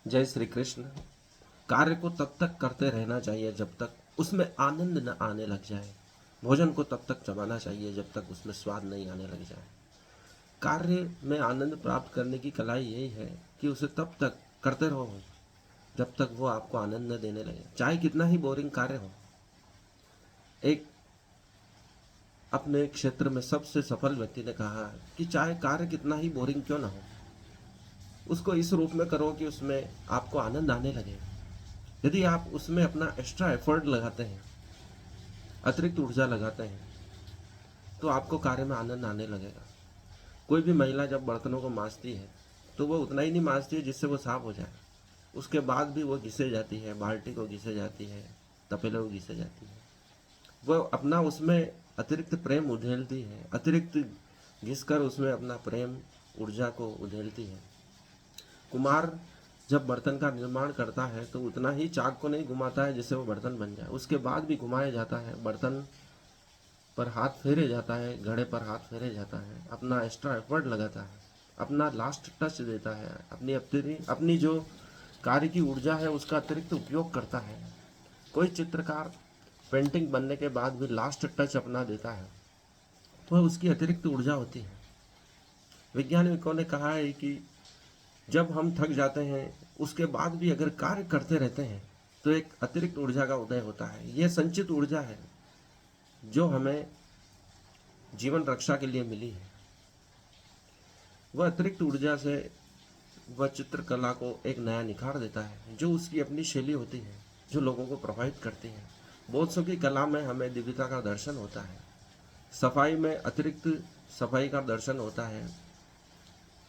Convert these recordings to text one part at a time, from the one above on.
जय श्री कृष्ण। कार्य को तब तक करते रहना चाहिए जब तक उसमें आनंद न आने लग जाए। भोजन को तब तक चबाना चाहिए जब तक उसमें स्वाद नहीं आने लग जाए। कार्य में आनंद प्राप्त करने की कला यही है कि उसे तब तक करते रहो जब तक वो आपको आनंद न देने लगे, चाहे कितना ही बोरिंग कार्य हो। एक अपने क्षेत्र में सबसे सफल व्यक्ति ने कहा कि चाहे कार्य कितना ही बोरिंग क्यों ना हो, उसको इस रूप में करो कि उसमें आपको आनंद आने लगे। यदि आप उसमें अपना एक्स्ट्रा एफर्ट लगाते हैं, अतिरिक्त ऊर्जा लगाते हैं, तो आपको कार्य में आनंद आने लगेगा। कोई भी महिला जब बर्तनों को मांजती है तो वो उतना ही नहीं मांजती है जिससे वो साफ हो जाए, उसके बाद भी वो घिसे जाती है, बाल्टी को घिसे जाती है, तपेले को घिसे जाती है। वो अपना उसमें अतिरिक्त प्रेम उधेलती है, अतिरिक्त घिस कर उसमें अपना प्रेम ऊर्जा को उधेलती है। कुम्हार जब बर्तन का निर्माण करता है तो उतना ही चाक को नहीं घुमाता है जिससे वो बर्तन बन जाए, उसके बाद भी घुमाया जाता है, बर्तन पर हाथ फेरे जाता है, घड़े पर हाथ फेरे जाता है, अपना एक्स्ट्रा एफर्ट लगाता है, अपना लास्ट टच देता है, अपनी जो कार्य की ऊर्जा है उसका अतिरिक्त उपयोग करता है। कोई चित्रकार पेंटिंग बनने के बाद भी लास्ट टच अपना देता है तो उसकी अतिरिक्त ऊर्जा होती है। वैज्ञानिकों ने कहा है कि जब हम थक जाते हैं उसके बाद भी अगर कार्य करते रहते हैं तो एक अतिरिक्त ऊर्जा का उदय होता है। यह संचित ऊर्जा है जो हमें जीवन रक्षा के लिए मिली है। वह अतिरिक्त ऊर्जा से वह चित्रकला को एक नया निखार देता है, जो उसकी अपनी शैली होती है, जो लोगों को प्रभावित करती है। बहुत सौ की कला में हमें दिव्यता का दर्शन होता है, सफाई में अतिरिक्त सफाई का दर्शन होता है,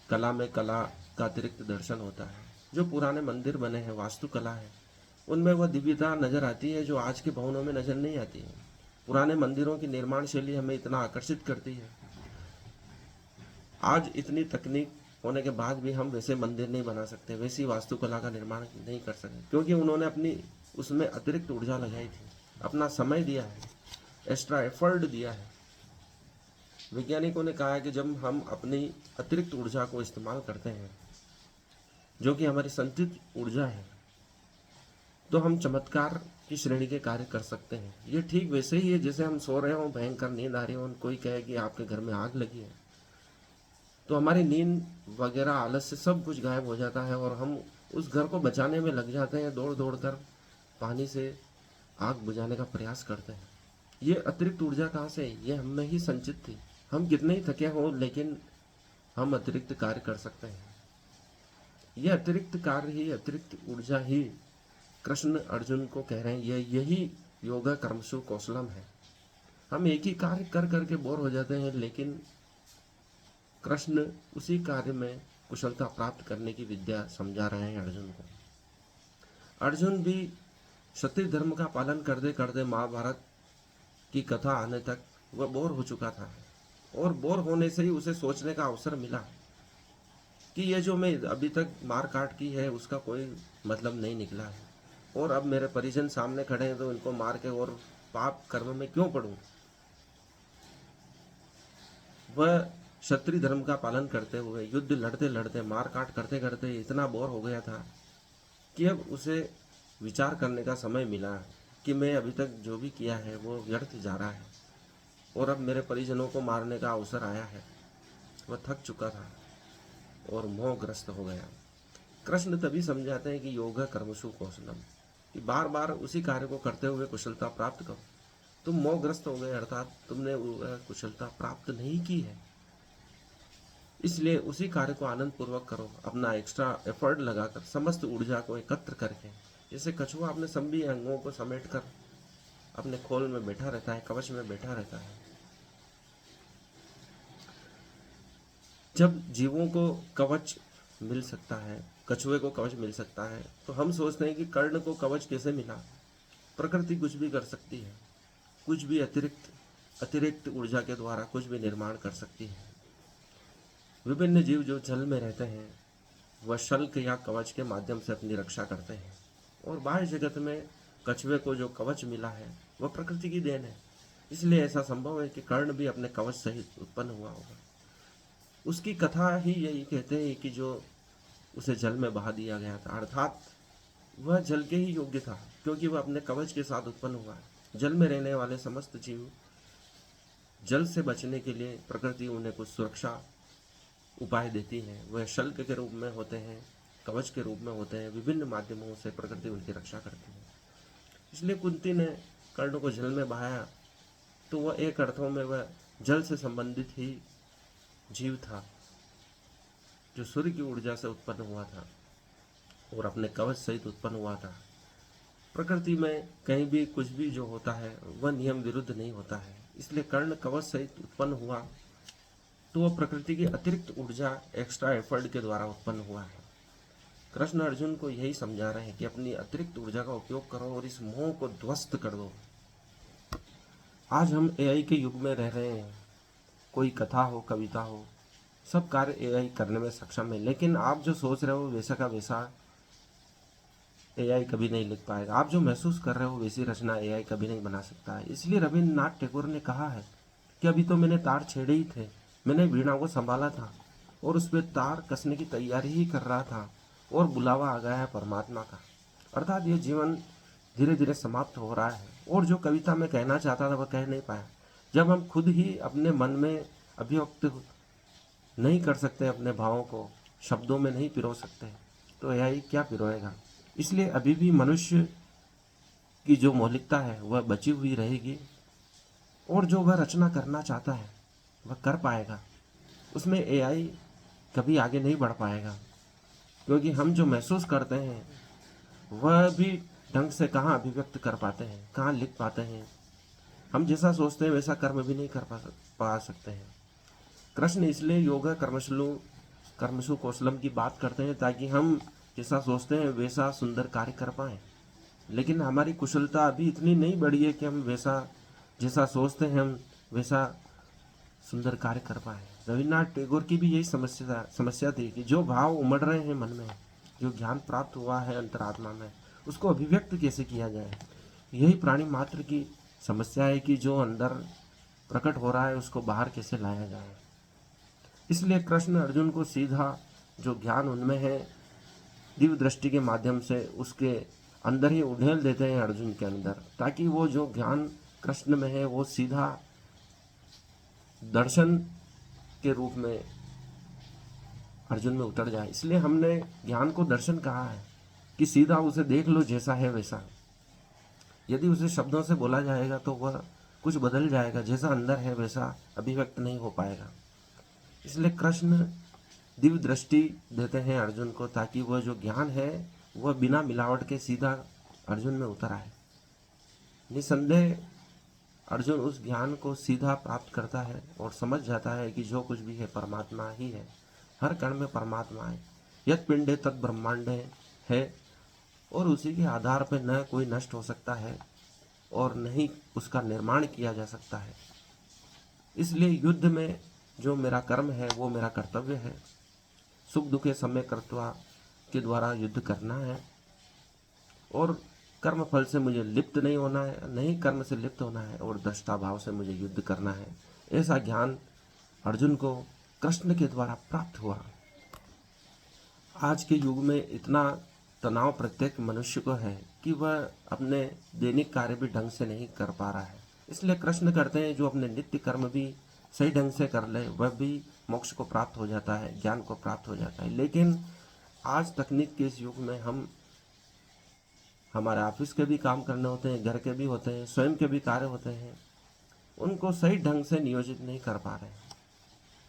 कला में कला का अतिरिक्त दर्शन होता है। जो पुराने मंदिर बने हैं, वास्तुकला है, उनमें वह दिव्यता नजर आती है जो आज के भवनों में नजर नहीं आती है। पुराने मंदिरों की निर्माण शैली हमें इतना आकर्षित करती है। आज इतनी तकनीक होने के बाद भी हम वैसे मंदिर नहीं बना सकते, वैसी वास्तुकला का निर्माण नहीं कर सकते, क्योंकि उन्होंने अपनी उसमें अतिरिक्त ऊर्जा लगाई थी, अपना समय दिया है, एक्स्ट्रा एफर्ट दिया है। वैज्ञानिकों ने कहा है कि जब हम अपनी अतिरिक्त ऊर्जा को इस्तेमाल करते हैं, जो कि हमारी संचित ऊर्जा है, तो हम चमत्कार की श्रेणी के कार्य कर सकते हैं। ये ठीक वैसे ही है जैसे हम सो रहे हों, भयंकर नींद आ रही हो, कोई कहे कि आपके घर में आग लगी है, तो हमारी नींद वगैरह आलस से सब कुछ गायब हो जाता है और हम उस घर को बचाने में लग जाते हैं, दौड़ दौड़ कर पानी से आग बुझाने का प्रयास करते हैं। ये अतिरिक्त ऊर्जा कहाँ से है? ये हम में ही संचित थी। हम कितने ही थके हों लेकिन हम अतिरिक्त कार्य कर सकते हैं। ये अतिरिक्त कार्य ही, अतिरिक्त ऊर्जा ही कृष्ण अर्जुन को कह रहे हैं, यही योगा कर्मसु कौशलम है। हम एक ही कार्य कर करके बोर हो जाते हैं, लेकिन कृष्ण उसी कार्य में कुशलता प्राप्त करने की विद्या समझा रहे हैं अर्जुन को। अर्जुन भी क्षत्रिय धर्म का पालन करते करते महाभारत की कथा आने तक वह बोर हो चुका था, और बोर होने से ही उसे सोचने का अवसर मिला कि ये जो मैं अभी तक मार काट की है उसका कोई मतलब नहीं निकला है, और अब मेरे परिजन सामने खड़े हैं तो इनको मार के और पाप कर्म में क्यों पड़ूं। वह क्षत्रिय धर्म का पालन करते हुए युद्ध लड़ते लड़ते, मार काट करते करते इतना बोर हो गया था कि अब उसे विचार करने का समय मिला कि मैं अभी तक जो भी किया है वो व्यर्थ जा रहा है, और अब मेरे परिजनों को मारने का अवसर आया है। वह थक चुका था और मोहग्रस्त हो गया। कृष्ण तभी समझाते हैं कि योग कर्मसु कौशलम, कि बार बार उसी कार्य को करते हुए कुशलता प्राप्त करो। तुम मोहग्रस्त हो गए, अर्थात तुमने कुशलता प्राप्त नहीं की है, इसलिए उसी कार्य को आनंद पूर्वक करो, अपना एक्स्ट्रा एफर्ट लगाकर, समस्त ऊर्जा को एकत्र करके। जैसे कछुआ अपने सभी अंगों को समेट कर अपने खोल में बैठा रहता है, कवच में बैठा रहता है। जब जीवों को कवच मिल सकता है, कछुए को कवच मिल सकता है, तो हम सोचते हैं कि कर्ण को कवच कैसे मिला। प्रकृति कुछ भी कर सकती है, कुछ भी अतिरिक्त अतिरिक्त ऊर्जा के द्वारा कुछ भी निर्माण कर सकती है। विभिन्न जीव जो जल में रहते हैं वह शल्क या कवच के माध्यम से अपनी रक्षा करते हैं, और बाह्य जगत में कछुए को जो कवच मिला है वह प्रकृति की देन है। इसलिए ऐसा संभव है कि कर्ण भी अपने कवच सहित उत्पन्न हुआ होगा। उसकी कथा ही यही कहते हैं कि जो उसे जल में बहा दिया गया था, अर्थात वह जल के ही योग्य था, क्योंकि वह अपने कवच के साथ उत्पन्न हुआ है। जल में रहने वाले समस्त जीव जल से बचने के लिए प्रकृति उन्हें कुछ सुरक्षा उपाय देती है। वह शल्क के रूप में होते हैं, कवच के रूप में होते हैं, विभिन्न माध्यमों से प्रकृति उनकी रक्षा करती है। इसलिए कुंती ने कर्ण को जल में बहाया, तो वह एक अर्थों में वह जल से संबंधित ही जीव था, जो सूर्य की ऊर्जा से उत्पन्न हुआ था और अपने कवच सहित उत्पन्न हुआ था। प्रकृति में कहीं भी कुछ भी जो होता है वह नियम विरुद्ध नहीं होता है, इसलिए कर्ण कवच सहित उत्पन्न हुआ तो वह प्रकृति की अतिरिक्त ऊर्जा, एक्स्ट्रा एफर्ट के द्वारा उत्पन्न हुआ है। कृष्ण अर्जुन को यही समझा रहे हैं कि अपनी अतिरिक्त ऊर्जा का उपयोग करो और इस मोह को ध्वस्त कर दो। आज हम एआई के युग में रह रहे हैं। कोई कथा हो, कविता हो, सब कार्य एआई करने में सक्षम है, लेकिन आप जो सोच रहे हो वैसा का वैसा एआई कभी नहीं लिख पाएगा। आप जो महसूस कर रहे हो वैसी रचना एआई कभी नहीं बना सकता है। इसलिए रविन्द्रनाथ टैगोर ने कहा है कि अभी तो मैंने तार छेड़े ही थे, मैंने वीणा को संभाला था और उस पर तार कसने की तैयारी ही कर रहा था और बुलावा आ गया है परमात्मा का। अर्थात ये जीवन धीरे धीरे समाप्त हो रहा है और जो कविता में कहना चाहता था वह कह नहीं पाया। जब हम खुद ही अपने मन में अभिव्यक्त नहीं कर सकते, अपने भावों को शब्दों में नहीं पिरो सकते, तो एआई क्या पिरोएगा। इसलिए अभी भी मनुष्य की जो मौलिकता है वह बची हुई रहेगी और जो वह रचना करना चाहता है वह कर पाएगा। उसमें एआई कभी आगे नहीं बढ़ पाएगा, क्योंकि हम जो महसूस करते हैं वह भी ढंग से कहाँ अभिव्यक्त कर पाते हैं, कहाँ लिख पाते हैं। हम जैसा सोचते हैं वैसा कर्म भी नहीं कर पा सकते हैं। कृष्ण इसलिए योगा कर्मसु कौशलम की बात करते हैं, ताकि हम जैसा सोचते हैं वैसा सुंदर कार्य कर पाएं। लेकिन हमारी कुशलता अभी इतनी नहीं बढ़ी है कि हम वैसा जैसा सोचते हैं हम वैसा सुंदर कार्य कर पाए। रविन्द्रनाथ टैगोर की भी यही समस्या थी कि जो भाव उमड़ रहे हैं मन में, जो ज्ञान प्राप्त हुआ है अंतरात्मा में, उसको अभिव्यक्त कैसे किया जाए। यही प्राणी मात्र की समस्या है कि जो अंदर प्रकट हो रहा है उसको बाहर कैसे लाया जाए। इसलिए कृष्ण अर्जुन को सीधा जो ज्ञान उनमें है दिव्य दृष्टि के माध्यम से उसके अंदर ही उड़ेल देते हैं अर्जुन के अंदर, ताकि वो जो ज्ञान कृष्ण में है वो सीधा दर्शन के रूप में अर्जुन में उतर जाए। इसलिए हमने ज्ञान को दर्शन कहा है कि सीधा उसे देख लो जैसा है वैसा। यदि उसे शब्दों से बोला जाएगा तो वह कुछ बदल जाएगा, जैसा अंदर है वैसा अभिव्यक्त नहीं हो पाएगा। इसलिए कृष्ण दिव्य दृष्टि देते हैं अर्जुन को, ताकि वह जो ज्ञान है वह बिना मिलावट के सीधा अर्जुन में उतर आए। निसंदेह अर्जुन उस ज्ञान को सीधा प्राप्त करता है और समझ जाता है कि जो कुछ भी है परमात्मा ही है, हर कण में परमात्मा है। यत् पिंडे तत् ब्रह्मांडे है और उसी के आधार पर न कोई नष्ट हो सकता है और न ही उसका निर्माण किया जा सकता है। इसलिए युद्ध में जो मेरा कर्म है वो मेरा कर्तव्य है। सुख दुखे समय कर्तव्य के द्वारा युद्ध करना है और कर्म फल से मुझे लिप्त नहीं होना है, नहीं कर्म से लिप्त होना है और दृष्टा भाव से मुझे युद्ध करना है। ऐसा ज्ञान अर्जुन को कृष्ण के द्वारा प्राप्त हुआ। आज के युग में इतना तनाव प्रत्येक मनुष्य को है कि वह अपने दैनिक कार्य भी ढंग से नहीं कर पा रहा है। इसलिए कृष्ण करते हैं जो अपने नित्य कर्म भी सही ढंग से कर ले वह भी मोक्ष को प्राप्त हो जाता है, ज्ञान को प्राप्त हो जाता है। लेकिन आज तकनीक के इस युग में हम हमारे ऑफिस के भी काम करने होते हैं, घर के भी होते हैं, स्वयं के भी कार्य होते हैं, उनको सही ढंग से नियोजित नहीं कर पा रहे हैं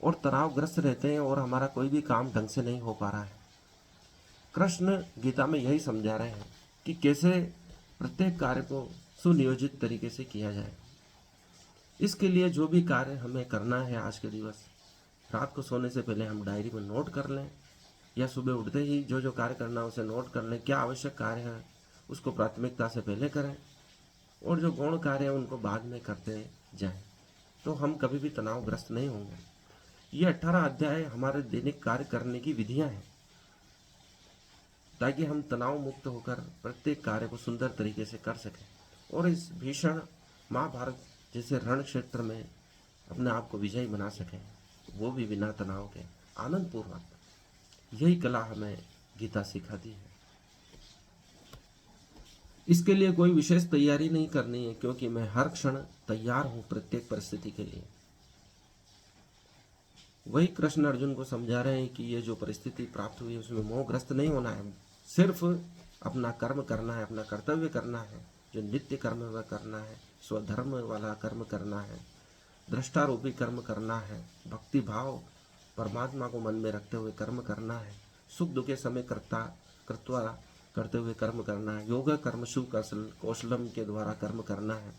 और तनावग्रस्त रहते हैं और हमारा कोई भी काम ढंग से नहीं हो पा रहा है। कृष्ण गीता में यही समझा रहे हैं कि कैसे प्रत्येक कार्य को सुनियोजित तरीके से किया जाए। इसके लिए जो भी कार्य हमें करना है आज के दिवस, रात को सोने से पहले हम डायरी में नोट कर लें या सुबह उठते ही जो जो कार्य करना है उसे नोट कर लें। क्या आवश्यक कार्य है उसको प्राथमिकता से पहले करें और जो गौण कार्य है उनको बाद में करते जाएं, तो हम कभी भी तनावग्रस्त नहीं होंगे। ये 18 अध्याय हमारे दैनिक कार्य करने की विधियां हैं, ताकि हम तनाव मुक्त होकर प्रत्येक कार्य को सुंदर तरीके से कर सकें और इस भीषण महाभारत जैसे रण क्षेत्र में अपने आप को विजयी बना सकें, वो भी बिना तनाव के, आनंद पूर्वक। यही कला हमें गीता सिखाती है। इसके लिए कोई विशेष तैयारी नहीं करनी है, क्योंकि मैं हर क्षण तैयार हूं प्रत्येक परिस्थिति के लिए। वही कृष्ण अर्जुन को समझा रहे हैं कि ये जो परिस्थिति प्राप्त हुई है उसमें मोहग्रस्त नहीं होना है, सिर्फ अपना कर्म करना है, अपना कर्तव्य करना है, जो नित्य कर्म वह करना है, स्वधर्म वाला कर्म करना है, दृष्टारूपी कर्म करना है, भक्ति भाव परमात्मा को मन में रखते हुए कर्म करना है, सुख दुख के समय कर्तव्य करते हुए कर्म करना है, योग कर्म शुभ कौशलम के द्वारा कर्म करना है।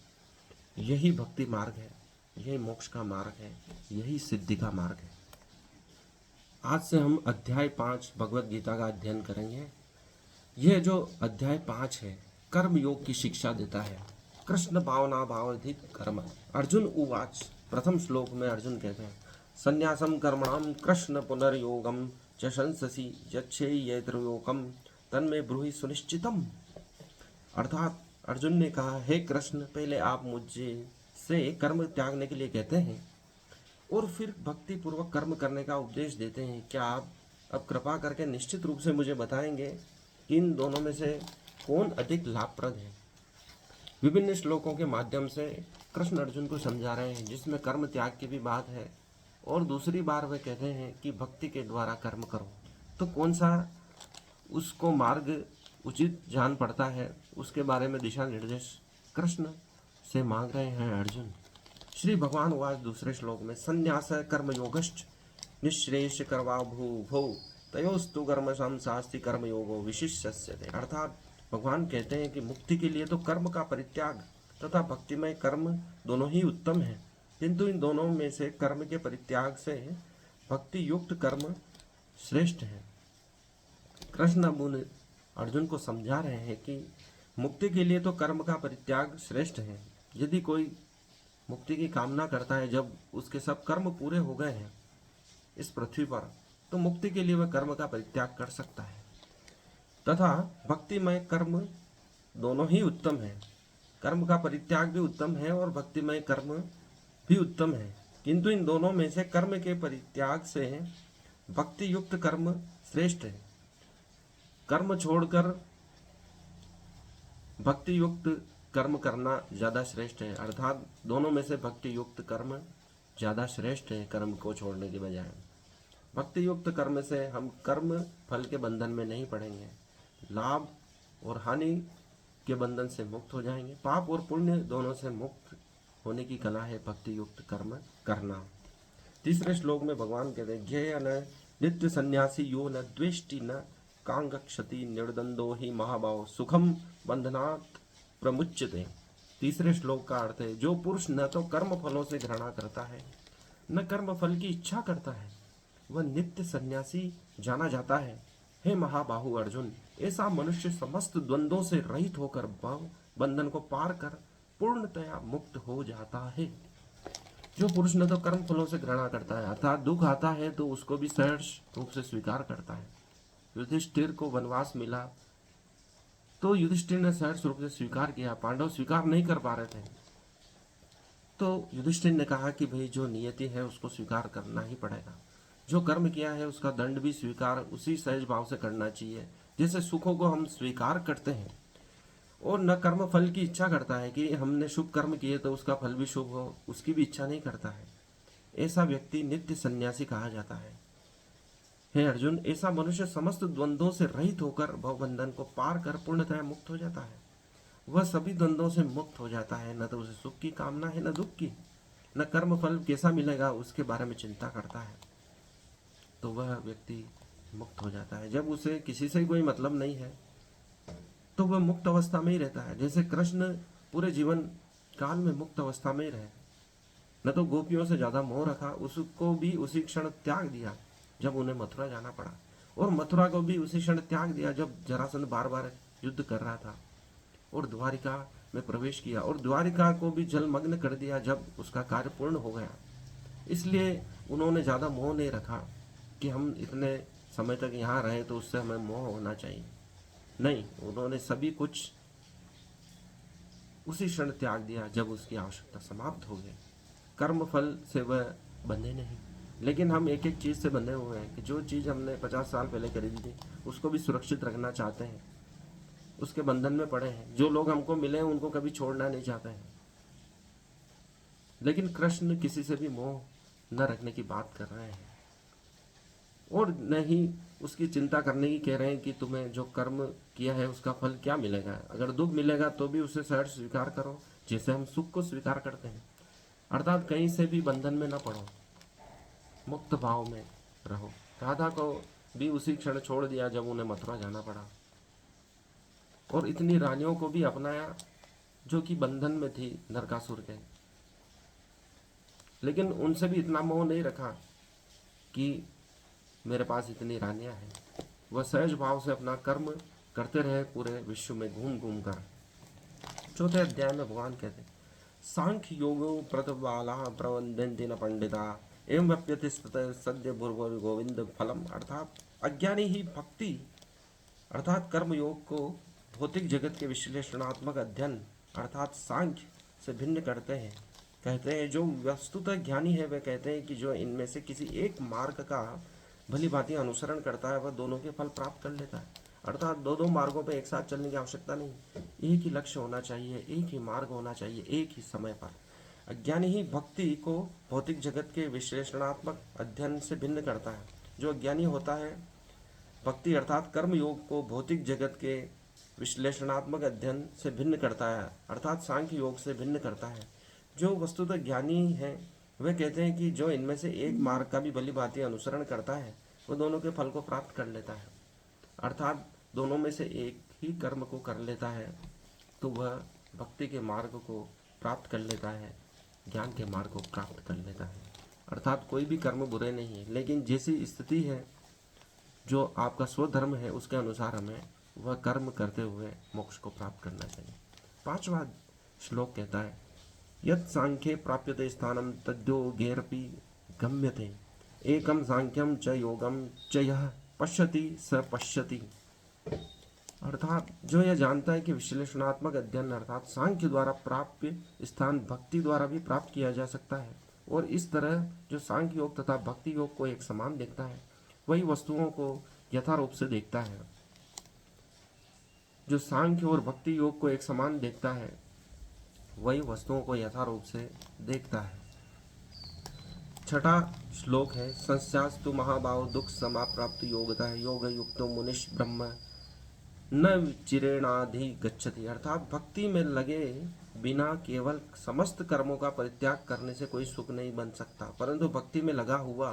यही भक्ति मार्ग है, यही मोक्ष का मार्ग है, यही सिद्धि का मार्ग है। आज से हम अध्याय 5 भगवत गीता का अध्ययन करेंगे। यह जो अध्याय 5 है कर्म योग की शिक्षा देता है। कृष्ण भावना भावधिक कर्म। अर्जुन उवाच। प्रथम श्लोक में अर्जुन कहते हैं संन्यासम कर्मणाम कृष्ण पुनर्योगम च शंससि यच्छेयत्रयोकम तन्मे ब्रूहि सुनिश्चितम। अर्थात अर्जुन ने कहा, हे कृष्ण, पहले आप मुझे से कर्म त्यागने के लिए कहते हैं और फिर भक्ति पूर्वक कर्म करने का उपदेश देते हैं। क्या आप अब कृपा करके निश्चित रूप से मुझे बताएंगे कि इन दोनों में से कौन अधिक लाभप्रद है? विभिन्न श्लोकों के माध्यम से कृष्ण अर्जुन को समझा रहे हैं, जिसमें कर्म त्याग की भी बात है और दूसरी बार वे कहते हैं कि भक्ति के द्वारा कर्म करो। तो कौन सा उसको मार्ग उचित जान पड़ता है, उसके बारे में दिशा निर्देश कृष्ण से मांग रहे हैं अर्जुन। श्री भगवान वाच दूसरे श्लोक में संन्यास कर्म योगश्च निःश्रेयश कर्वा भू तयोस्तु कर्म शास्ति कर्म योगो विशिष्यते। अर्थात भगवान कहते हैं कि मुक्ति के लिए तो कर्म का परित्याग तथा भक्तिमय कर्म दोनों ही उत्तम है, किंतु इन दोनों में से कर्म के परित्याग से भक्ति युक्त कर्म श्रेष्ठ है। कृष्ण अब अर्जुन को समझा रहे हैं कि मुक्ति के लिए तो कर्म का परित्याग श्रेष्ठ है। यदि कोई मुक्ति की कामना करता है, जब उसके सब कर्म पूरे हो गए हैं इस पृथ्वी पर, तो मुक्ति के लिए वह कर्म का परित्याग कर सकता है। तथा भक्तिमय कर्म दोनों ही उत्तम है। कर्म का परित्याग भी उत्तम है और भक्तिमय कर्म भी उत्तम है, किंतु इन दोनों में से कर्म के परित्याग से भक्ति युक्त कर्म श्रेष्ठ है। कर्म छोड़कर भक्ति युक्त कर्म करना ज्यादा श्रेष्ठ है। अर्थात दोनों में से भक्ति युक्त कर्म ज्यादा श्रेष्ठ है कर्म को छोड़ने के बजाय। भक्ति युक्त कर्म से हम कर्म फल के बंधन में नहीं पड़ेंगे, लाभ और हानि के बंधन से मुक्त हो जाएंगे। पाप और पुण्य दोनों से मुक्त होने की कला है भक्ति युक्त कर्म करना। तीसरे श्लोक में भगवान कहते हैं ज्ञेय न नित्य सन्यासी यो न द्वेष्टि न कांगक्षति निर्दंदो ही महाभाव सुखम बंधनात् प्रमुच्यते। तीसरे श्लोक का अर्थ है जो पुरुष न तो कर्म फलों से घृणा करता है न कर्म फल की इच्छा करता है, वह नित्य सन्यासी जाना जाता है। हे महाबाहु अर्जुन, ऐसा मनुष्य समस्त द्वंद्वों से रहित होकर भाव बंधन को पार कर पूर्णतया मुक्त हो जाता है। जो पुरुष न तो कर्म फलों से घृणा करता है, अर्थात दुख आता है तो उसको भी सहर्ष रूप से स्वीकार करता है। युधिष्ठिर को वनवास मिला तो युधिष्ठिर ने सहर्ष रूप से स्वीकार किया, पांडव स्वीकार नहीं कर पा रहे थे, तो युधिष्ठिर ने कहा कि भाई जो नियति है उसको स्वीकार करना ही पड़ेगा। जो कर्म किया है उसका दंड भी स्वीकार उसी सहज भाव से करना चाहिए, जैसे सुखों को हम स्वीकार करते हैं और न कर्म फल की इच्छा करता है कि हमने शुभ कर्म किए तो उसका फल भी शुभ हो, उसकी भी इच्छा नहीं करता है। ऐसा व्यक्ति नित्य सन्यासी कहा जाता है। हे अर्जुन, ऐसा मनुष्य समस्त द्वंद्वों से रहित होकर भवबंधन को पार कर पूर्णतः मुक्त हो जाता है। वह सभी द्वंद्वों से मुक्त हो जाता है, न तो उसे सुख की कामना है न दुख की, न कर्म फल कैसा मिलेगा उसके बारे में चिंता करता है, तो वह व्यक्ति मुक्त हो जाता है। जब उसे किसी से कोई मतलब नहीं है तो वह मुक्त अवस्था में ही रहता है। जैसे कृष्ण पूरे जीवन काल में मुक्त अवस्था में ही रहे, न तो गोपियों से ज्यादा मोह रखा, उसको भी उसी क्षण त्याग दिया जब उन्हें मथुरा जाना पड़ा, और मथुरा को भी उसी क्षण त्याग दिया जब जरासंध बार बार युद्ध कर रहा था, और द्वारिका में प्रवेश किया और द्वारिका को भी जलमग्न कर दिया जब उसका कार्य पूर्ण हो गया। इसलिए उन्होंने ज्यादा मोह नहीं रखा कि हम इतने समय तक यहाँ रहे तो उससे हमें मोह होना चाहिए। नहीं, उन्होंने सभी कुछ उसी क्षण त्याग दिया जब उसकी आवश्यकता समाप्त हो गई। कर्म फल से वह बंधे नहीं, लेकिन हम एक एक चीज़ से बंधे हुए हैं कि जो चीज़ हमने 50 साल पहले खरीदी थी उसको भी सुरक्षित रखना चाहते हैं, उसके बंधन में पड़े हैं। जो लोग हमको मिले हैं उनको कभी छोड़ना नहीं चाहते हैं। लेकिन कृष्ण किसी से भी मोह न रखने की बात कर रहे हैं और न ही उसकी चिंता करने की कह रहे हैं कि तुम्हें जो कर्म किया है उसका फल क्या मिलेगा। अगर दुख मिलेगा तो भी उसे सहज स्वीकार करो, जैसे हम सुख को स्वीकार करते हैं। अर्थात कहीं से भी बंधन में न पड़ो, मुक्त भाव में रहो। राधा को भी उसी क्षण छोड़ दिया जब उन्हें मथुरा जाना पड़ा, और इतनी रानियों को भी अपनाया जो कि बंधन में थी नरकासुर के। लेकिन उनसे भी इतना मोह नहीं रखा कि मेरे पास इतनी रानियां हैं। वह सहज भाव से अपना कर्म करते रहे पूरे विश्व में घूम घूम कर। चौथे अध्याय में भगवान कहते, सांख्य योगो प्रतिबाला प्रवंदन्ति न पंडिता एवं व्यप्यतिष्ठत सद्य भूर्भुव गोविंद फलम। अर्थात अज्ञानी ही भक्ति अर्थात कर्म योग को भौतिक जगत के विश्लेषणात्मक अध्ययन अर्थात सांख्य से भिन्न करते हैं। कहते हैं जो वस्तुतः ज्ञानी है वह कहते हैं कि जो इनमें से किसी एक मार्ग का भली भांति अनुसरण करता है वह दोनों के फल प्राप्त कर लेता है। अर्थात दो दो मार्गों पर एक साथ चलने की आवश्यकता नहीं, एक ही लक्ष्य होना चाहिए, एक ही मार्ग होना चाहिए, एक ही समय पर। अज्ञानी ही भक्ति को भौतिक जगत के विश्लेषणात्मक अध्ययन से भिन्न करता है। जो अज्ञानी होता है भक्ति अर्थात कर्म योग को भौतिक जगत के विश्लेषणात्मक अध्ययन से भिन्न करता है, अर्थात सांख्य योग से भिन्न करता है। जो वस्तुतः ज्ञानी है वे कहते हैं कि जो इनमें से एक मार्ग का भी भली भांति अनुसरण करता है वो दोनों के फल को प्राप्त कर लेता है। अर्थात दोनों में से एक ही कर्म को कर लेता है तो वह भक्ति के मार्ग को प्राप्त कर लेता है, ज्ञान के मार्ग को प्राप्त कर लेता है। अर्थात कोई भी कर्म बुरे नहीं है, लेकिन जैसी स्थिति है जो आपका स्वधर्म है उसके अनुसार हमें वह कर्म करते हुए मोक्ष को प्राप्त करना चाहिए। 5वां श्लोक कहता है, यत् सांख्ये प्राप्यते स्थानम तद्योगेरपि गम्यते एकम सांख्यम च योगम च यः पश्यति स पश्यति। अर्थात जो यह जानता है कि विश्लेषणात्मक अध्ययन अर्थात सांख्य द्वारा प्राप्य स्थान भक्ति द्वारा भी प्राप्त किया जा सकता है, और इस तरह जो सांख्य योग तथा भक्ति योग को एक समान देखता है वही वस्तुओं को यथारूप से देखता है। जो सांख्य और भक्ति योग को एक समान देखता है वही वस्तुओं को यथारूप से देखता है। 6वां श्लोक है, संस्यास्तु महाभाव दुख समाप्राप्त योगतः योग युक्तो मुनिश ब्रह्म न चिरेणाधि गच्छति। अर्थात भक्ति में लगे बिना केवल समस्त कर्मों का परित्याग करने से कोई सुख नहीं बन सकता, परंतु भक्ति में लगा हुआ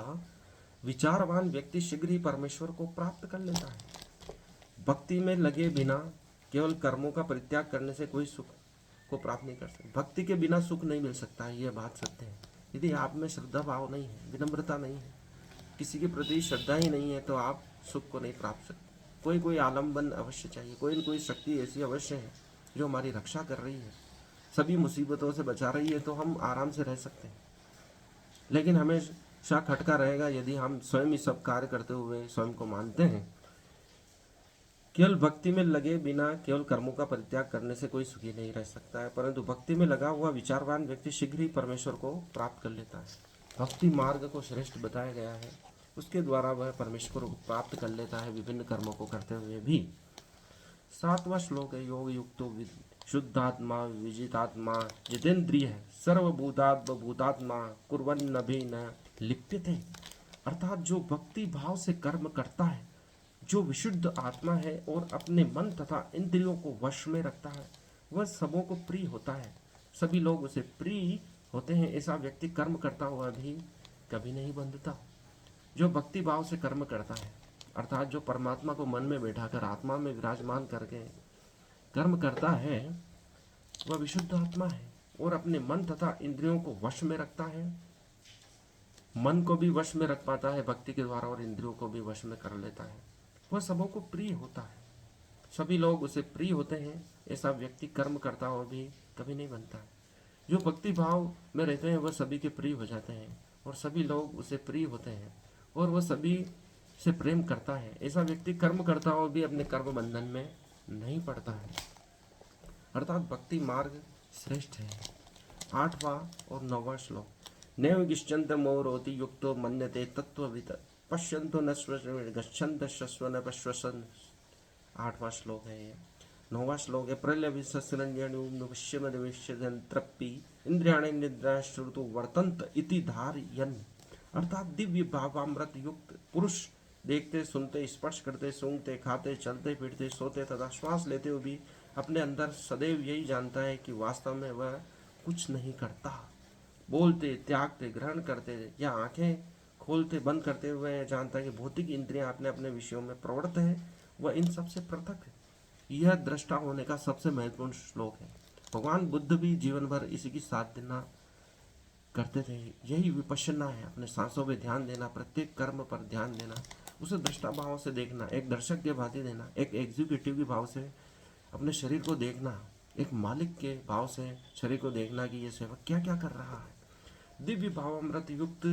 विचारवान व्यक्ति शीघ्र ही परमेश्वर को प्राप्त कर लेता है। भक्ति में लगे बिना केवल कर्मों का परित्याग करने से कोई सुख को प्राप्त नहीं कर सकता। भक्ति के बिना सुख नहीं मिल सकता है, यह बात सत्य है। यदि आप में श्रद्धा भाव नहीं है, विनम्रता नहीं है, किसी के प्रति श्रद्धा ही नहीं है तो आप सुख को नहीं प्राप्त सकते। कोई कोई आलम्बन अवश्य चाहिए, कोई न कोई शक्ति ऐसी अवश्य है जो हमारी रक्षा कर रही है, सभी मुसीबतों से बचा रही है, तो हम आराम से रह सकते हैं। लेकिन हमेशा खटका रहेगा यदि हम स्वयं ही सब कार्य करते हुए स्वयं को मानते हैं। केवल भक्ति में लगे बिना केवल कर्मों का परित्याग करने से कोई सुखी नहीं रह सकता है, परंतु भक्ति में लगा हुआ विचारवान व्यक्ति शीघ्र ही परमेश्वर को प्राप्त कर लेता है। भक्ति मार्ग को श्रेष्ठ बताया गया है, उसके द्वारा वह परमेश्वर को प्राप्त कर लेता है विभिन्न कर्मों को करते हुए भी। 7वां श्लोक है, योग युक्तो शुद्धात्मा विजितात्मा जितेंद्रिय सर्वभूतात्मा कुर्वन्नभि न लिप्यते। अर्थात जो भक्ति भाव से कर्म करता है, जो विशुद्ध आत्मा है और अपने मन तथा इंद्रियों को वश में रखता है, वह सबों को प्रिय होता है, सभी लोग उसे प्रिय होते हैं। ऐसा व्यक्ति कर्म करता हुआ भी कभी नहीं बंधता। जो भक्ति भाव से कर्म करता है अर्थात जो परमात्मा को मन में बैठाकर आत्मा में विराजमान करके कर्म करता है वह विशुद्ध आत्मा है और अपने मन तथा इंद्रियों को वश में रखता है। मन को भी वश में रख पाता है भक्ति के द्वारा और इंद्रियों को भी वश में कर लेता है। वह सबों को प्रिय होता है, सभी लोग उसे प्रिय होते हैं। ऐसा व्यक्ति कर्म करता हुआ भी कभी नहीं बनता है। जो भक्ति भाव में रहते हैं वह सभी के प्रिय हो जाते हैं और सभी लोग उसे प्रिय होते हैं और वह सभी से प्रेम करता है। ऐसा व्यक्ति कर्म करता हुआ भी अपने कर्म बंधन में नहीं पड़ता है, अर्थात भक्ति मार्ग श्रेष्ठ है। 8वां और 9वां श्लोक, नैव गिश्चन्त मोरोति युक्तो मन्यते तत्त्ववित् पश्यन्तो न गच्छन्त शश्व न पश्वसन। 8वां श्लोक है ये। 9वां श्लोक है प्रलय विश्वमदिविश्यंत्रपि इंद्रियाणि निद्रा श्रुतु वर्तंत इति धारयन्। अर्थात दिव्य भावामृत युक्त पुरुष देखते सुनते स्पर्श करते सूंघते खाते चलते फिरते सोते तथा श्वास लेते हुए भी अपने अंदर सदैव यही जानता है कि वास्तव में वह कुछ नहीं करता। बोलते त्यागते ग्रहण करते या आंखें खोलते बंद करते हुए जानता है कि भौतिक इंद्रियां अपने अपने विषयों में प्रवृत्त है, वह इन सबसे पृथक है। यह दृष्टा होने का सबसे महत्वपूर्ण श्लोक है। भगवान बुद्ध भी जीवन भर इसी की साधना करते थे। यही विपश्यना है, अपने सांसों पे ध्यान देना, प्रत्येक कर्म पर ध्यान देना, उसे दृष्टा भाव से देखना, एक दर्शक के भांति देना, एक एग्जीक्यूटिव के भाव से अपने शरीर को देखना, एक मालिक के भाव से शरीर को देखना कि ये सेवक क्या क्या कर रहा है। दिव्य भावामृत युक्त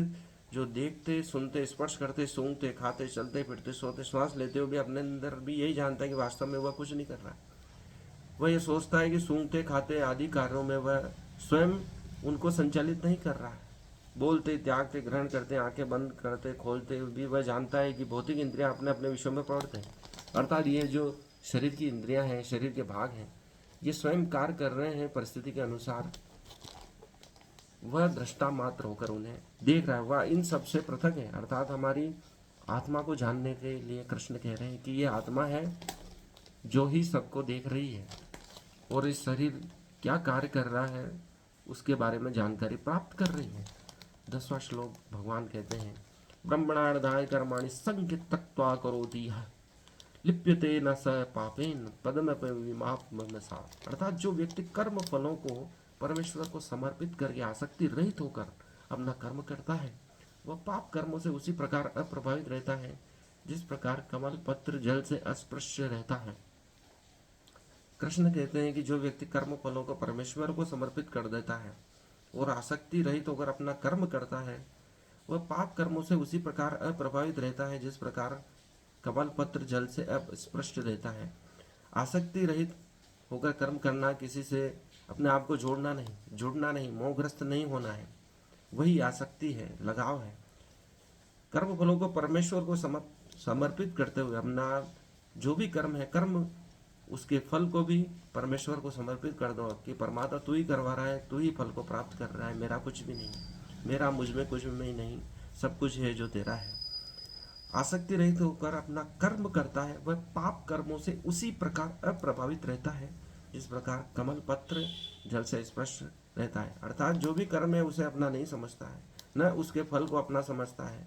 जो देखते सुनते स्पर्श करते सूंघते खाते चलते फिरते सोते श्वास लेते हुए भी अपने अंदर भी यही जानता है कि वास्तव में वह कुछ नहीं कर रहा है। वह ये सोचता है कि सूंघते खाते आदि कार्यों में वह स्वयं उनको संचालित नहीं कर रहा है। बोलते त्यागते ग्रहण करते आंखें बंद करते खोलते भी वह जानता है कि भौतिक इंद्रियां अपने अपने विषयों में प्रवृत्त हैं। अर्थात ये जो शरीर की इंद्रियां हैं, शरीर के भाग हैं, ये स्वयं कार्य कर रहे हैं परिस्थिति के अनुसार। वह दृष्टा मात्र होकर उन्हें देख रहा है, वह इन सब से पृथक है। अर्थात हमारी आत्मा को जानने के लिए कृष्ण कह रहे हैं कि ये आत्मा है जो ही सबको देख रही है और इस शरीर क्या कार्य कर रहा है उसके बारे में जानकारी प्राप्त कर रही है। 10वां श्लोक भगवान कहते हैं ब्रह्मणार्धाय कर्माणि संकित तक्त्वा करोति यः लिप्यते न स पापेन पदमपि विमाप्मसा। अर्थात जो व्यक्ति कर्म फलों को परमेश्वर को समर्पित करके आसक्ति रहित होकर अपना कर्म करता है, वह पाप कर्मों से उसी प्रकार अप्रभावित रहता है जिस प्रकार कमल पत्र जल से अस्पृश्य रहता है। कृष्ण कहते हैं कि जो व्यक्ति कर्म फलों को परमेश्वर को समर्पित कर देता है और आसक्ति रहित होकर अपना कर्म करता है, वह पाप कर्मों से उसी प्रकार अप्रभावित रहता है जिस प्रकार कमल पत्र जल से अस्पृश्य रहता है। आसक्ति रहित होकर कर्म करना, किसी से अपने आप को जुड़ना नहीं, मोहग्रस्त नहीं होना है, वही आसक्ति है, लगाव है। कर्म फलों को परमेश्वर को समर्पित करते हुए अपना जो भी कर्म है, कर्म उसके फल को भी परमेश्वर को समर्पित कर दो कि परमात्मा तू ही करवा रहा है, तू ही फल को प्राप्त कर रहा है, मेरा कुछ भी नहीं, मेरा मुझ में कुछ भी नहीं, सब कुछ है जो तेरा है। आसक्ति रहित होकर अपना कर्म करता है, वह पाप कर्मों से उसी प्रकार अप्रभावित रहता है जिस प्रकार कमल पत्र जल से स्पर्श रहता है। अर्थात जो भी कर्म है उसे अपना नहीं समझता है, न उसके फल को अपना समझता है,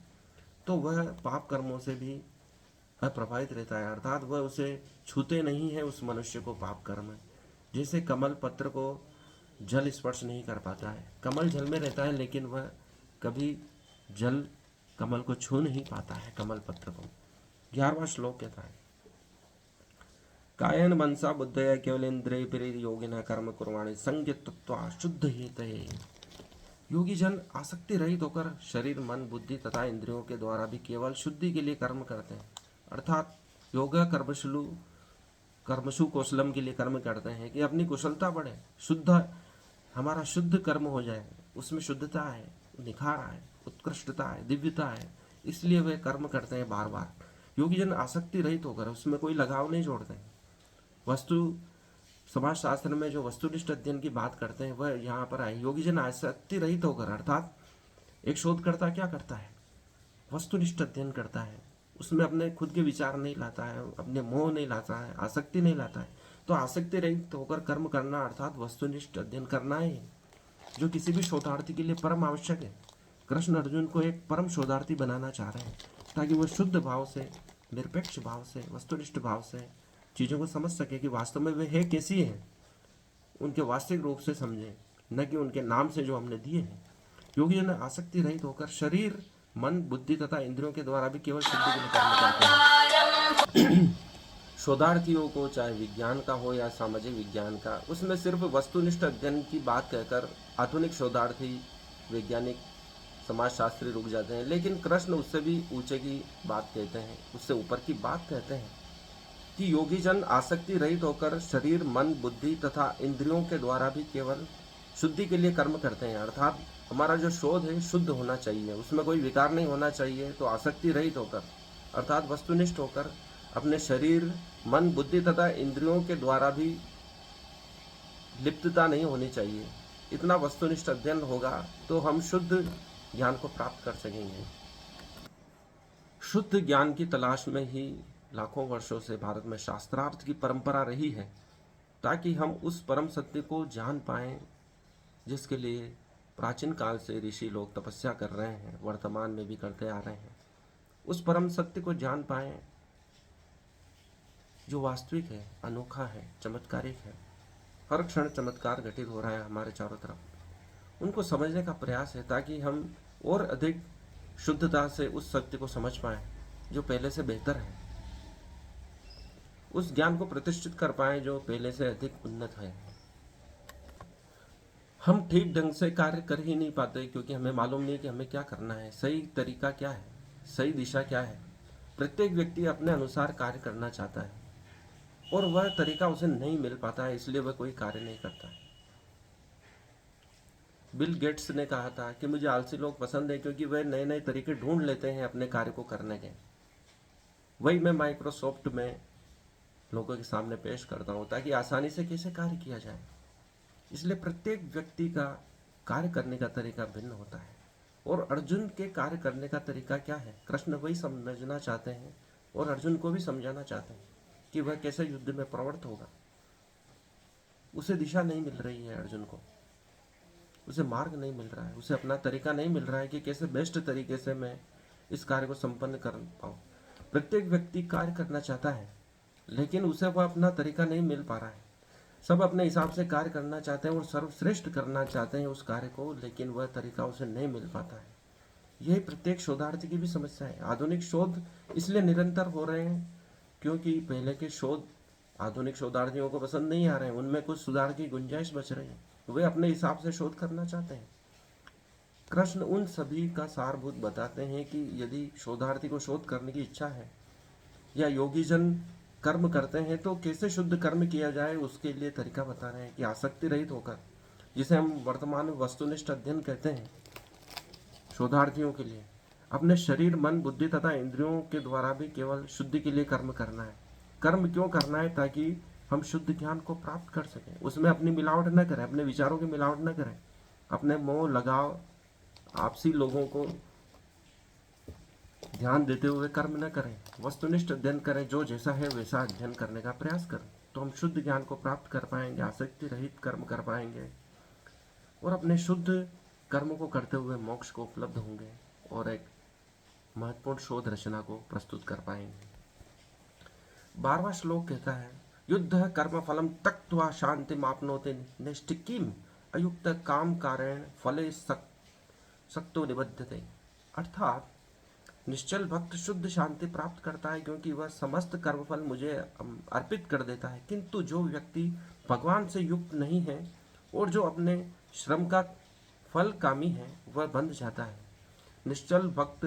तो वह पाप कर्मों से भी अप्रभावित रहता है। अर्थात वह उसे छूते नहीं है उस मनुष्य को पाप कर्म, जैसे कमल पत्र को जल स्पर्श नहीं कर पाता है। कमल जल में रहता है लेकिन वह कभी जल कमल को छू नहीं पाता है, कमल पत्र को। 11वां श्लोक कहता है कायन मनसा बुद्धया केवलेन्द्रिय प्रेर योगिना कर्म कुर्वाणि संयत्त्वा शुद्ध हेतये। योगी जन आसक्ति रहित होकर शरीर मन बुद्धि तथा इंद्रियों के द्वारा भी केवल शुद्धि के लिए कर्म करते हैं। अर्थात योगा कर्मशु कौशलम के लिए कर्म करते हैं कि अपनी कुशलता बढ़े, शुद्ध हमारा शुद्ध कर्म हो जाए, उसमें शुद्धता है, निखार है, उत्कृष्टता है, दिव्यता है, इसलिए वे कर्म करते हैं बार बार। योगी जन आसक्ति रहित होकर उसमें कोई लगाव नहीं जोड़ते हैं। वस्तु समाज शास्त्र में जो वस्तुनिष्ठ अध्ययन की बात करते हैं वह यहाँ पर आए। योगी जन आसक्ति रहित होकर, अर्थात एक शोधकर्ता क्या करता है, वस्तुनिष्ठ अध्ययन करता है, उसमें अपने खुद के विचार नहीं लाता है, अपने मोह नहीं लाता है, आसक्ति नहीं लाता है। तो आसक्ति रहित होकर कर्म करना अर्थात वस्तुनिष्ठ अध्ययन करना है, जो किसी भी शोधार्थी के लिए परम आवश्यक है। कृष्ण अर्जुन को एक परम शोधार्थी बनाना चाह रहे हैं ताकि वह शुद्ध भाव से, निरपेक्ष भाव से, वस्तुनिष्ठ भाव से चीज़ों को समझ सके कि वास्तव में वे है कैसी हैं, उनके वास्तविक रूप से समझें, न कि उनके नाम से जो हमने दिए हैं। योगी जन आसक्ति रहित होकर शरीर मन बुद्धि तथा इंद्रियों के द्वारा भी केवल शुद्धि के लिए कर्म करते हैं। शोधार्थियों को चाहे विज्ञान का हो या सामाजिक विज्ञान का, उसमें सिर्फ वस्तुनिष्ठ अध्ययन की बात कहकर आधुनिक शोधार्थी वैज्ञानिक समाजशास्त्री रुक जाते हैं, लेकिन कृष्ण उससे भी ऊंचे की बात कहते हैं, उससे ऊपर की बात कहते हैं कि योगी जन आसक्ति रहित होकर शरीर मन बुद्धि तथा इंद्रियों के द्वारा भी केवल शुद्धि के लिए कर्म करते हैं, अर्थात हमारा जो शोध है शुद्ध होना चाहिए, उसमें कोई विकार नहीं होना चाहिए। तो आसक्ति रहित होकर अर्थात वस्तुनिष्ठ होकर अपने शरीर, मन, बुद्धि तथा इंद्रियों के द्वारा भी लिप्तता नहीं होनी चाहिए। इतना वस्तुनिष्ठ अध्ययन होगा तो हम शुद्ध ज्ञान को प्राप्त कर सकेंगे। शुद्ध ज्ञान की तलाश में ही लाखों वर्षों से भारत में शास्त्रार्थ की परंपरा रही है, ताकि हम उस परम सत्य को जान पाएं जिसके लिए प्राचीन काल से ऋषि लोग तपस्या कर रहे हैं, वर्तमान में भी करते आ रहे हैं। उस परम सत्य को जान पाएं जो वास्तविक है, अनोखा है, चमत्कारिक है। हर क्षण चमत्कार घटित हो रहा है हमारे चारों तरफ। उनको समझने का प्रयास है ताकि हम और अधिक शुद्धता से उस सत्य को समझ पाएं जो पहले से बेहतर है, उस ज्ञान को प्रतिष्ठित कर पाएं जो पहले से अधिक उन्नत है। हम ठीक ढंग से कार्य कर ही नहीं पाते क्योंकि हमें मालूम नहीं कि हमें क्या करना है, सही तरीका क्या है, सही दिशा क्या है। प्रत्येक व्यक्ति अपने अनुसार कार्य करना चाहता है और वह तरीका उसे नहीं मिल पाता है, इसलिए वह कोई कार्य नहीं करता है। बिल गेट्स ने कहा था कि मुझे आलसी लोग पसंद है क्योंकि वे नए नए तरीके ढूंढ लेते हैं अपने कार्य को करने के। वही मैं माइक्रोसॉफ्ट में लोगों के सामने पेश करता हूँ ताकि आसानी से कैसे कार्य किया जाए। इसलिए प्रत्येक व्यक्ति का कार्य करने का तरीका भिन्न होता है। और अर्जुन के कार्य करने का तरीका क्या है, कृष्ण वही समझना चाहते हैं और अर्जुन को भी समझाना चाहते हैं कि वह कैसे युद्ध में प्रवृत्त होगा। उसे दिशा नहीं मिल रही है, अर्जुन को उसे मार्ग नहीं मिल रहा है, उसे अपना तरीका नहीं मिल रहा है कि कैसे बेस्ट तरीके से मैं इस कार्य को संपन्न कर पाऊँ। प्रत्येक व्यक्ति कार्य करना चाहता है लेकिन उसे वह अपना तरीका नहीं मिल पा रहा है। सब अपने हिसाब से कार्य करना चाहते हैं और सर्वश्रेष्ठ करना चाहते हैं उस कार्य को, लेकिन वह तरीका उसे नहीं मिल पाता है। यही प्रत्येक शोधार्थी की भी समस्या है। आधुनिक शोध इसलिए निरंतर हो रहे हैं क्योंकि पहले के शोध आधुनिक शोधार्थियों को पसंद नहीं आ रहे हैं, उनमें कुछ सुधार की गुंजाइश बच रही है, वे अपने हिसाब से शोध करना चाहते हैं। कृष्ण उन सभी का सारभूत बताते हैं कि यदि शोधार्थी को शोध करने की इच्छा है या योगी जन कर्म करते हैं तो कैसे शुद्ध कर्म किया जाए, उसके लिए तरीका बता रहे हैं कि आसक्ति रहित होकर, जिसे हम वर्तमान में वस्तुनिष्ठ अध्ययन कहते हैं, शोधार्थियों के लिए अपने शरीर, मन, बुद्धि तथा इंद्रियों के द्वारा भी केवल शुद्धि के लिए कर्म करना है। कर्म क्यों करना है? ताकि हम शुद्ध ज्ञान को प्राप्त कर सकें। उसमें अपनी मिलावट न करें, अपने विचारों की मिलावट न करें, अपने मोह, लगाव, आपसी लोगों को ध्यान देते हुए कर्म न करें, वस्तुनिष्ठ अध्ययन करें, जो जैसा है वैसा अध्ययन करने का प्रयास करें। तो हम शुद्ध ज्ञान को प्राप्त कर पाएंगे, आसक्ति रहित कर्म कर पाएंगे और अपने शुद्ध कर्म को करते हुए मोक्ष को उपलब्ध होंगे और एक महत्वपूर्ण शोध रचना को प्रस्तुत कर पाएंगे। 12वां श्लोक कहता है, युद्ध कर्म फलम त्यक्त्वा शांति मापनोति नैष्ठिकीम अयुक्त काम कारण फले सक्तो निबद्धते। अर्थात निश्चल भक्त शुद्ध शांति प्राप्त करता है क्योंकि वह समस्त कर्मफल मुझे अर्पित कर देता है। किंतु जो व्यक्ति भगवान से युक्त नहीं है और जो अपने श्रम का फल कामी है वह बंध जाता है। निश्चल भक्त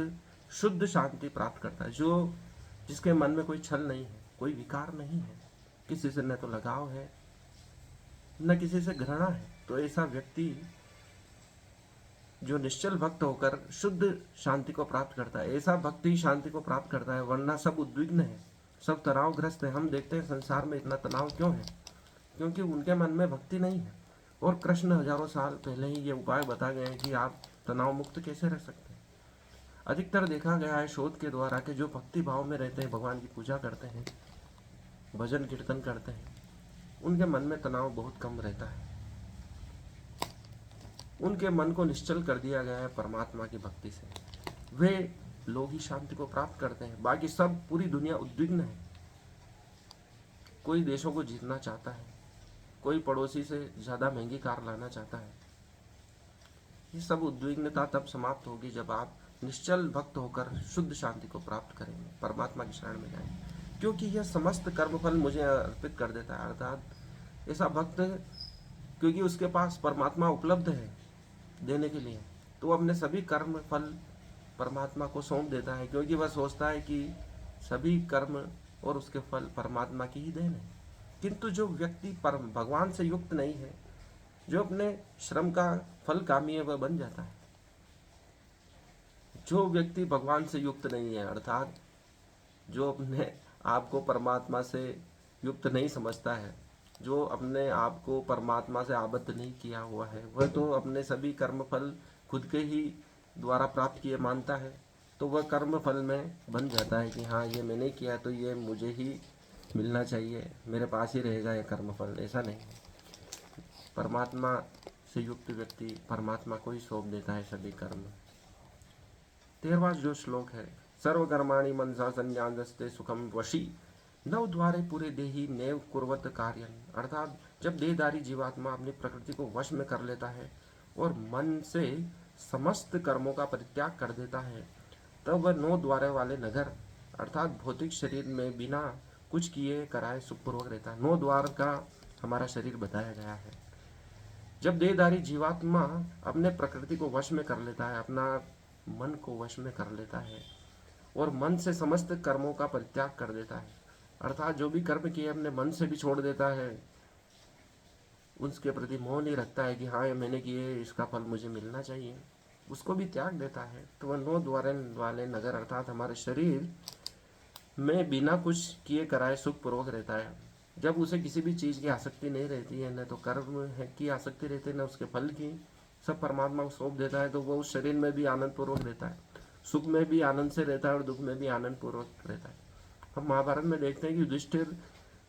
शुद्ध शांति प्राप्त करता है, जो जिसके मन में कोई छल नहीं है, कोई विकार नहीं है, किसी से न तो लगाव है न किसी से घृणा है। तो ऐसा व्यक्ति जो निश्चल भक्त होकर शुद्ध शांति को प्राप्त करता है, ऐसा भक्त ही शांति को प्राप्त करता है, वरना सब उद्विग्न है, सब तनावग्रस्त है। हम देखते हैं संसार में इतना तनाव क्यों है, क्योंकि उनके मन में भक्ति नहीं है। और कृष्ण हजारों साल पहले ही ये उपाय बता गए हैं कि आप तनाव मुक्त कैसे रह सकते हैं। अधिकतर देखा गया है शोध के द्वारा कि जो भक्ति भाव में रहते हैं, भगवान की पूजा करते हैं, भजन कीर्तन करते हैं, उनके मन में तनाव बहुत कम रहता है। उनके मन को निश्चल कर दिया गया है परमात्मा की भक्ति से। वे लोग ही शांति को प्राप्त करते हैं, बाकी सब पूरी दुनिया उद्विग्न है। कोई देशों को जीतना चाहता है, कोई पड़ोसी से ज़्यादा महंगी कार लाना चाहता है। ये सब उद्विग्नता तब समाप्त होगी जब आप निश्चल भक्त होकर शुद्ध शांति को प्राप्त करेंगे, परमात्मा की शरण में जाएंगे। क्योंकि यह समस्त कर्मफल मुझे अर्पित कर देता है। अर्थात ऐसा भक्त क्योंकि उसके पास परमात्मा उपलब्ध है देने के लिए, तो वो अपने सभी कर्म फल परमात्मा को सौंप देता है, क्योंकि वह सोचता है कि सभी कर्म और उसके फल परमात्मा की ही देन है। किंतु जो व्यक्ति भगवान से युक्त नहीं है, जो अपने श्रम का फल कामी है वह बन जाता है। जो व्यक्ति भगवान से युक्त नहीं है, अर्थात जो अपने आप को परमात्मा से युक्त नहीं समझता है, जो अपने आप को परमात्मा से आबद्ध नहीं किया हुआ है, वह तो अपने सभी कर्म फल खुद के ही द्वारा प्राप्त किए मानता है। तो वह कर्म फल में बन जाता है कि हाँ, ये मैंने किया तो ये मुझे ही मिलना चाहिए, मेरे पास ही रहेगा ये कर्म फल। ऐसा नहीं है। परमात्मा से युक्त व्यक्ति परमात्मा को ही सौंप देता है सभी कर्म। 13वां जो श्लोक है, सर्वकर्माणि मनसा संन्यासते सुखम वशी नव द्वारे पूरे देही नैव कुर्वत कार्यन। अर्थात जब देहधारी जीवात्मा अपनी प्रकृति को वश में कर लेता है और मन से समस्त कर्मों का परित्याग कर देता है, तब वह 9 द्वारे वाले नगर अर्थात भौतिक शरीर में बिना कुछ किए कराए सुखपूर्वक रहता है। 9 द्वार का हमारा शरीर बताया गया है। जब देहधारी जीवात्मा अपने प्रकृति को वश में कर लेता है, अपना मन को वश में कर लेता है और मन से समस्त कर्मों का परित्याग कर देता है, अर्थात जो भी कर्म किए अपने मन से भी छोड़ देता है, उसके प्रति मोह नहीं रखता है कि हाँ ये मैंने किए, इसका फल मुझे मिलना चाहिए, उसको भी त्याग देता है, तो वह 9 द्वार वाले नगर अर्थात हमारे शरीर में बिना कुछ किए कराए सुखपूर्वक रहता है। जब उसे किसी भी चीज़ की आसक्ति नहीं रहती है, न तो कर्म है की आसक्ति रहती है, न उसके फल की, सब परमात्मा को सौंप देता है, तो वो उस शरीर में भी आनंद पूर्वक रहता है, सुख में भी आनंद से रहता है और दुख में भी आनंद पूर्वक रहता है। हम महाभारत में देखते हैं कि युधिष्ठिर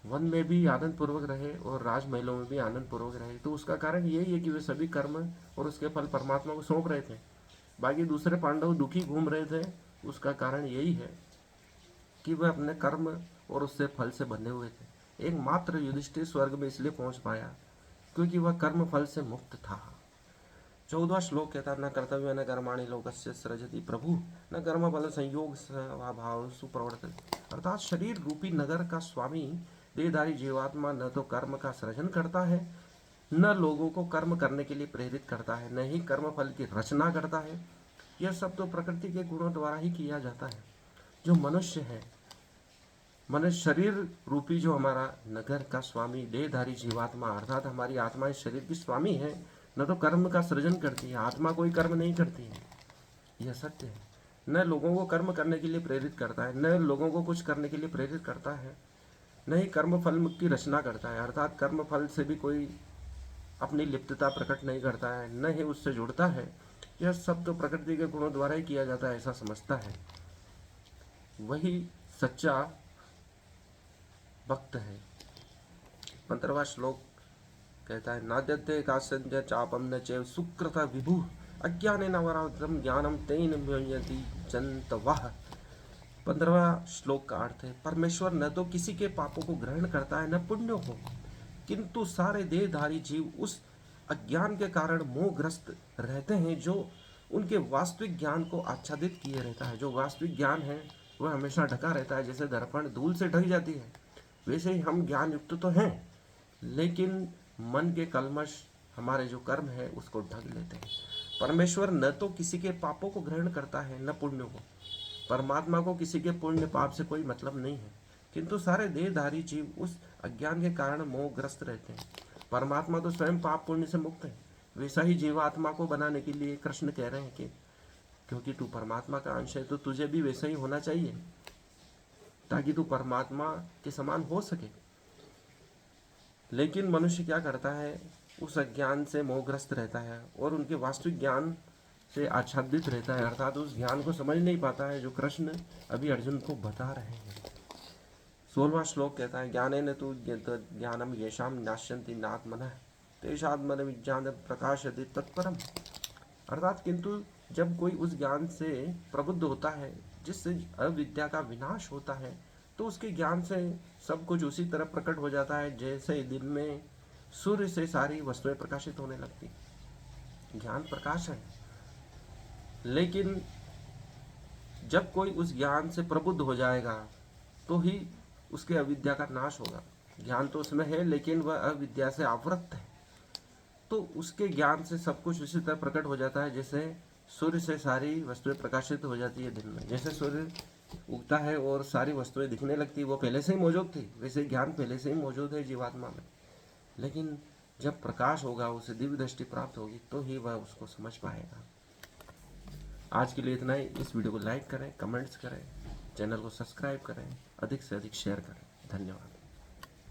वन में भी आनंद पूर्वक रहे और राजमहलों में भी आनंद पूर्वक रहे, तो उसका कारण यही है कि वे सभी कर्म और उसके फल परमात्मा को सौंप रहे थे। बाकी दूसरे पांडव दुखी घूम रहे थे, उसका कारण यही है कि वह अपने कर्म और उससे फल से बंधे हुए थे। एकमात्र युधिष्ठिर स्वर्ग में इसलिए पहुंच पाया क्योंकि वह कर्म फल से मुक्त था। 14वां श्लोक कहता, न कर्तव्य न कर्माणि लोकस्य सृजति प्रभु न कर्म फल संयोग स्वभाव सुप्रवर्तते। अर्थात शरीर रूपी नगर का स्वामी देहधारी जीवात्मा न तो कर्म का सृजन करता है, न लोगों को कर्म करने के लिए प्रेरित करता है, न ही कर्म फल की रचना करता है। यह सब तो प्रकृति के गुणों द्वारा ही किया जाता है। जो मनुष्य है, मनुष्य शरीर रूपी जो हमारा नगर का स्वामी देहधारी जीवात्मा अर्थात हमारी आत्मा इस शरीर की स्वामी है, न तो कर्म का सृजन करती है, आत्मा कोई कर्म नहीं करती है, यह सत्य है। न लोगों को कर्म करने के लिए प्रेरित करता है, न लोगों को कुछ करने के लिए प्रेरित करता है, न ही कर्म फल की रचना करता है, अर्थात कर्म फल से भी कोई अपनी लिप्तता प्रकट नहीं करता है, न ही उससे जुड़ता है। यह सब तो प्रकृति के गुणों द्वारा ही किया जाता है, ऐसा समझता है, वही सच्चा भक्त है। 15वां श्लोक कहता है, नाद्यते काश्चन चापम न चैव सुकृत विभु अज्ञानेन अवराधम ज्ञानम तेन मुह्यति जन्तवः। 15वां श्लोक का अर्थ है, परमेश्वर न तो किसी के पापों को ग्रहण करता है न पुण्यों को, किंतु सारे देहधारी जीव उस अज्ञान के कारण मोहग्रस्त रहते हैं जो उनके वास्तविक ज्ञान को आच्छादित किए रहता है। जो वास्तविक ज्ञान है वह हमेशा ढका रहता है, जैसे दर्पण धूल से ढक जाती है, वैसे ही हम ज्ञान युक्त तो हैं, लेकिन मन के कलमश हमारे जो कर्म है उसको ढक लेते हैं। परमेश्वर न तो किसी के पापों को ग्रहण करता है न पुण्यों को, परमात्मा को किसी के पुण्य पाप से कोई मतलब नहीं है, किंतु सारे देहधारी जीव उस अज्ञान के कारण मोहग्रस्त रहते हैं। परमात्मा तो स्वयं पाप पुण्य से मुक्त है, वैसा ही जीवात्मा को बनाने के लिए कृष्ण कह रहे हैं कि क्योंकि तू परमात्मा का अंश है तो तुझे भी वैसा ही होना चाहिए, ताकि तू परमात्मा के समान हो सके। लेकिन मनुष्य क्या करता है, उस अज्ञान से मोहग्रस्त रहता है और उनके वास्तविक ज्ञान से आच्छादित रहता है, अर्थात उस ज्ञान को समझ नहीं पाता है जो कृष्ण अभी अर्जुन को बता रहे हैं। 16वां श्लोक कहता है, ज्ञानेन तु ज्ञानम येषाम नाश्यन्ति नात्मनः तेषात्मन विज्ञान प्रकाशयति तत्परम। अर्थात किंतु जब कोई उस ज्ञान से प्रबुद्ध होता है जिससे अविद्या का विनाश होता है, तो उसके ज्ञान से सब कुछ उसी तरह प्रकट हो जाता है जैसे दिन में सूर्य से सारी वस्तुएं प्रकाशित होने लगती। ज्ञान प्रकाश है, लेकिन जब कोई उस ज्ञान से प्रबुद्ध हो जाएगा तो ही उसके अविद्या का नाश होगा। ज्ञान तो उसमें है लेकिन वह अविद्या से आवृत है, तो उसके ज्ञान से सब कुछ उसी तरह प्रकट हो जाता है जैसे सूर्य से सारी वस्तुएं प्रकाशित हो जाती है दिन में। जैसे सूर्य उगता है और सारी वस्तुएं दिखने लगती, वो पहले से ही मौजूद थी, वैसे ज्ञान पहले से ही मौजूद है जीवात्मा में। लेकिन जब प्रकाश होगा, उसे दिव्य दृष्टि प्राप्त होगी, तो ही वह उसको समझ पाएगा। आज के लिए इतना ही। इस वीडियो को लाइक करें, कमेंट्स करें, चैनल को सब्सक्राइब करें, अधिक से अधिक शेयर करें। धन्यवाद।